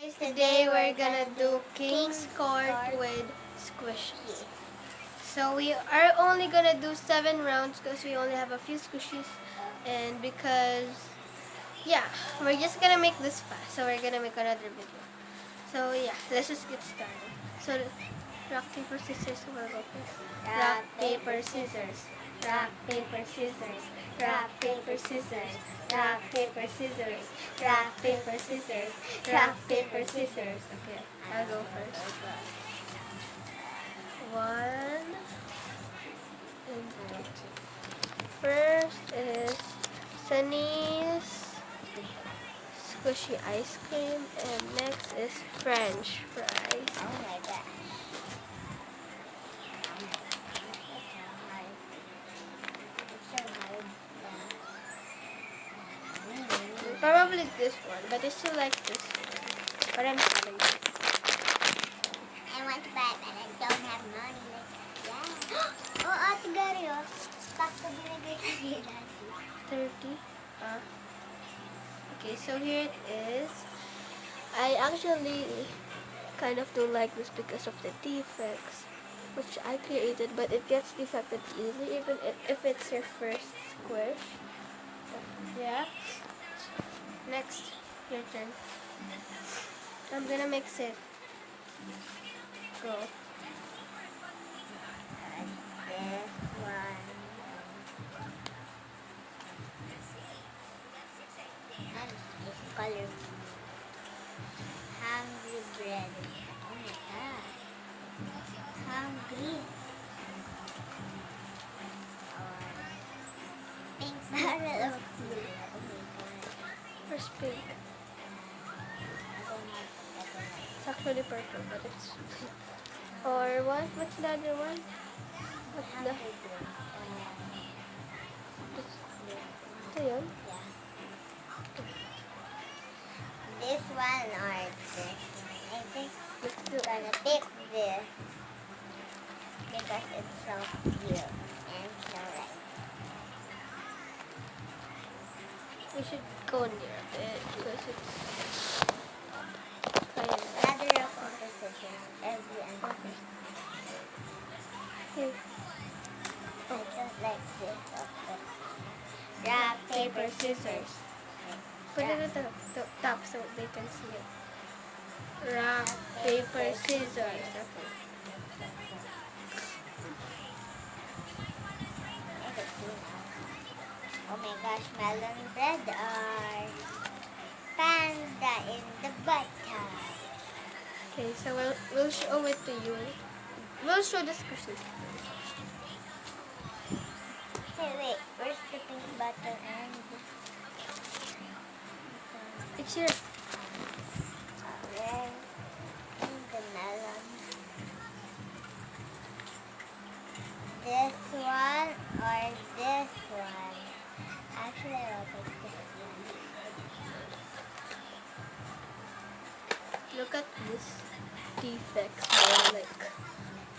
Today we're gonna do King's Court with squishies. So we are only gonna do 7 rounds because we only have a few squishies, and because yeah, we're just gonna make this fast. So we're gonna make another video. So yeah, let's just get started. So rock paper scissors, we'll go first. Rock paper scissors. Rock paper scissors. Rock paper scissors. Rock paper scissors. Rock paper scissors. Rock paper scissors. Okay, I'll go first. 1 and 2. First is Sunny's squishy ice cream, and next is French fries. Oh my gosh. It's so hard. Probably this one, but I still like this one. But I'm sorry. I want to buy it, but I don't have money. Yeah. Oh, Ate Gary, oh. Stock ko binigay kay Daddy. 30. Okay, so here it is. I actually kind of don't like this because of the defects, which I created, but it gets defected easily, even if it's your first squish. Yeah. Next, your turn. I'm gonna mix it. Go. This one. And this color. Hungry bread. Oh my god. Hungry. Pink barrel of blue. Oh my god. First pink. It's actually purple, but it's... Or what? What's the other one? What's the... Ito yun? Yeah. This one or this one. I think Let's do I'm gonna pick this because it's so cute and so right. We should go near a bit because it's kind of... Another rock paper scissors. Every and Here. I just like this. Rock paper scissors. Put it at the top so they can see it. Rock, paper, scissors. Okay. Oh my gosh, melon bread or panda in the butter. Okay, so we'll show it to you. We'll show the squishies. Hey, wait, where's the pink butter and It's here. red and the melon? This one or this one? Actually, I'll take this one. Look at this defects. They're like,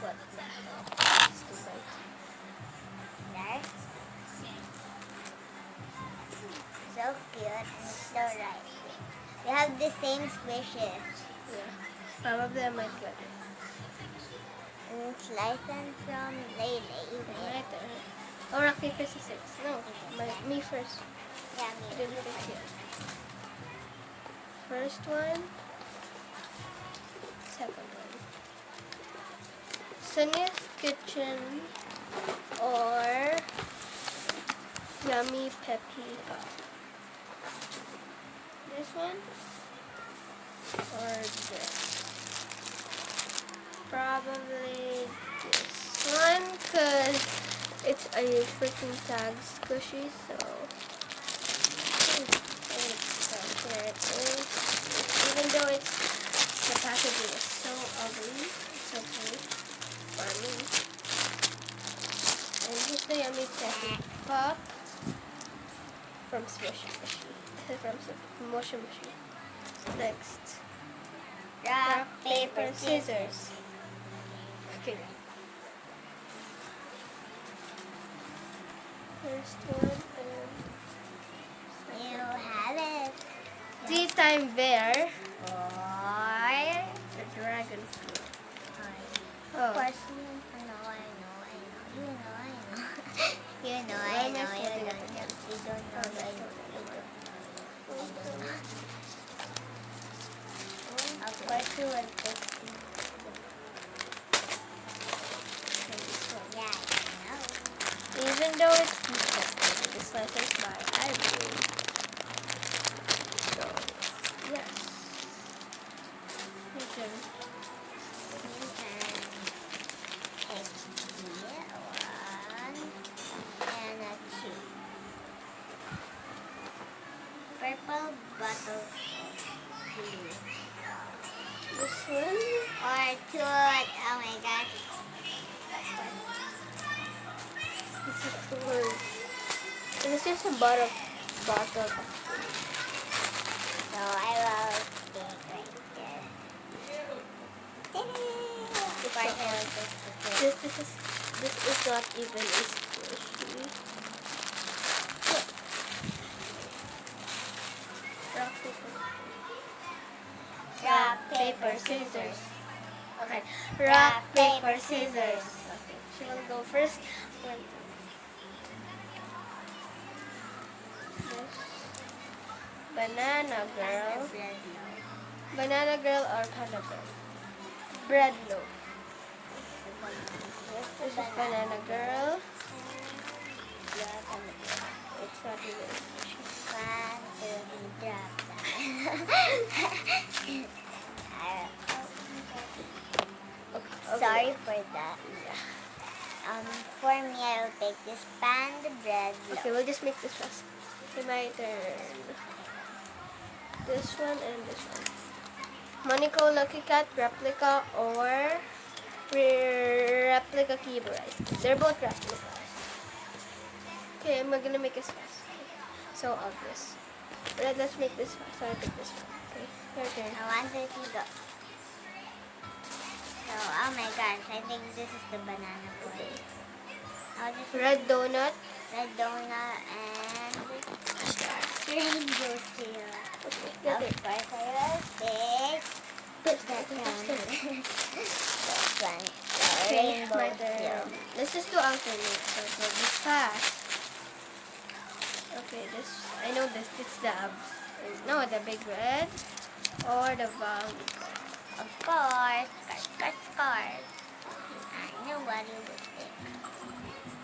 what the hell? It's too bright. There. So cute and so right. We have the same squishes. Yeah. Probably I might get it. And it's licensed from Lele. Right there. Oh, rock, paper, scissors. No, me first. Yeah, I me. didn't pick yet. First one. Second one. Sunny's Kitchen or Yummy Peppy Hut. This one or this? Probably this one because it's a freaking tag squishy, so here it is. Even though the packaging is so ugly, it's okay for me. And here's the Yummy Peppy Pop from Smushy Mushy. From Mushy Mushy. Next. Rock, paper, scissors. Okay. First one and You have it. tea time bear. Oh. two and fixing. Yeah, I know. Even though it's defective, this license by Ivory. So, yes. You can You can take one and a two. Purple bottle blue. this one. Or two. Oh my gosh. This is the word. And it's just a bottle of So I will stick right there. This is not even a squishy. Rock, paper, scissors. Okay. Rock, paper, scissors. Okay. She will go first. Banana girl. Banana girl or panda girl? Bread loaf. This is banana girl. It's not even squishy. One, two, three, drop Okay. Sorry for that. For me, I will take this panda bread. Okay, we'll just make this fast. Okay, my turn. This one and this one. Monaco Lucky Cat replica or replica keyboard. They're both replicas. Okay, I'm gonna make this fast. So obvious. Let's make this fast. So I pick this one. Okay, your turn. I want it to go. So, oh my gosh, I think this is the banana boy. I'll just Red donut. red donut and rainbow syrup. Okay, get Of it. course, I will take This that one. one. This one. So, Okay, rainbow my turn. syrup. Let's just do alternate. So it will be fast. Okay, this I know this. It's the no, the big red or the valley. Of course, scars. I know what you would think.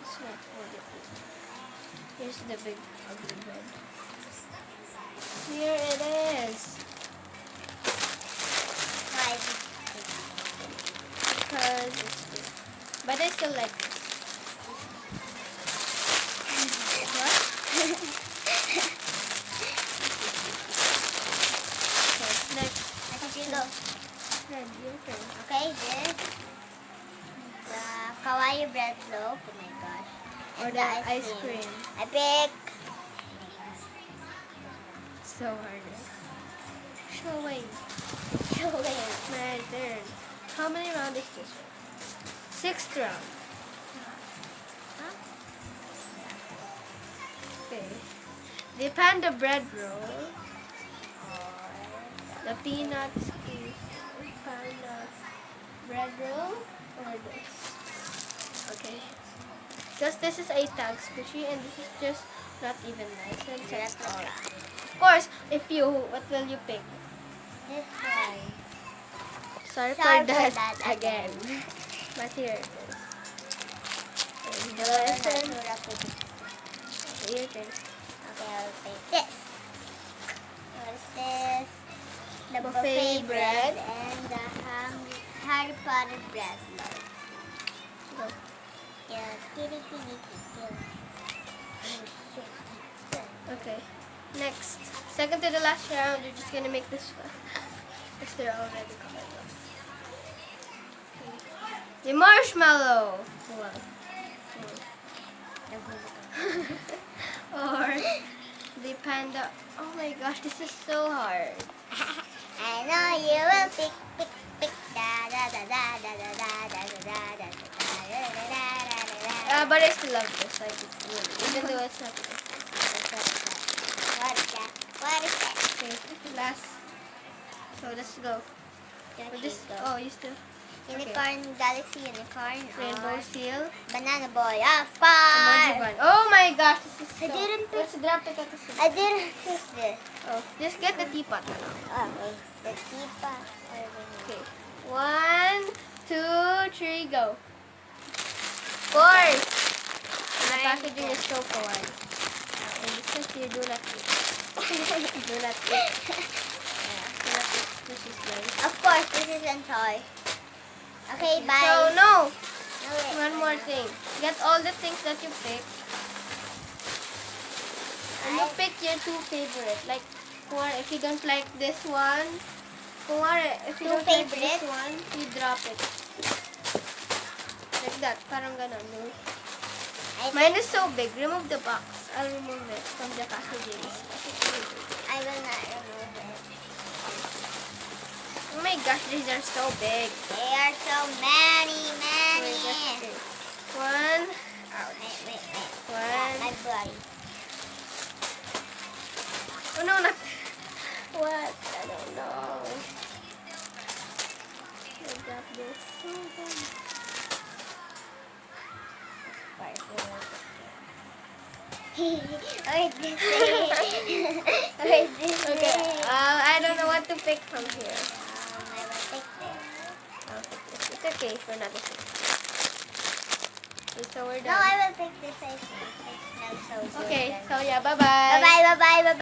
It's not for the big. Here's the big ugly red. Here it is. Why is it Because it's big. But I still like this. What? Okay, next. I think you go. Red, your turn. Okay, this the kawaii bread loaf. Oh my gosh. Or the ice cream. I pick. So hard. Showing. Chocolate. My turn. How many rounds is this one? 6th round. Okay. The panda bread roll. The peanuts panda bread roll. Or this. Okay. Because this is a tag squishy and this is just not even nice. And that's all. Of course, what will you pick? This one. Sorry Sorry for that again. But here it is. And the lesson. Your turn. Okay, I'll take this. What is this? The Buffet bread. and the Harry Potter bread loaf. Go. Yeah, kitty, kitty, kitty. Okay. Next. Second to the last round, you're just gonna make this fast. Because they're already colored. Okay. The marshmallow. Wow. Or the panda. Oh my gosh, this is so hard. I know you will pick, pick, pick. Da da da da da da da da da da da da. But I still love this. Like it's good. Even though it's not good. What is that? What is that? Okay, last. So let's go. Don't We're you just. go. Oh, you still. Unicorn, Galaxy Unicorn, Rainbow or seal. Banana Boy. Of Emoji course. one. Oh my gosh, this is so... I didn't pick- Let's drop it at the same. I didn't pick this. Oh, just get the teapot na lang. Okay. The teapot. Okay. 1, 2, 3, go. Of course. The packaging is so kawaii. And this is here, do not eat. Do not eat. Yeah, do not eat squishies, guys. Of course, this is a toy. Okay, bye. So, no. No, wait. One more thing. Get all the things that you picked. And you pick your 2 favorite. Like, if you don't like this one, if you 2 don't like favorite? this one, you drop it. Like that. Parang ganon. No? Mine is so big. Remove the box. I'll remove it from the packages. I will not remove it. Oh my gosh, these are so big. They are so many. Wait, let's see. 1. Ouch. Wait. 1. My body. Oh no, not. What? I don't know. I got this. Wait, this way. Wait, this Okay. way. I don't know what to pick from here. I will take this. I'll pick this. It's okay for not to pick. Okay, so we're No, done. I will take this. I think it smells so good. Okay, so yeah, bye-bye. Bye-bye.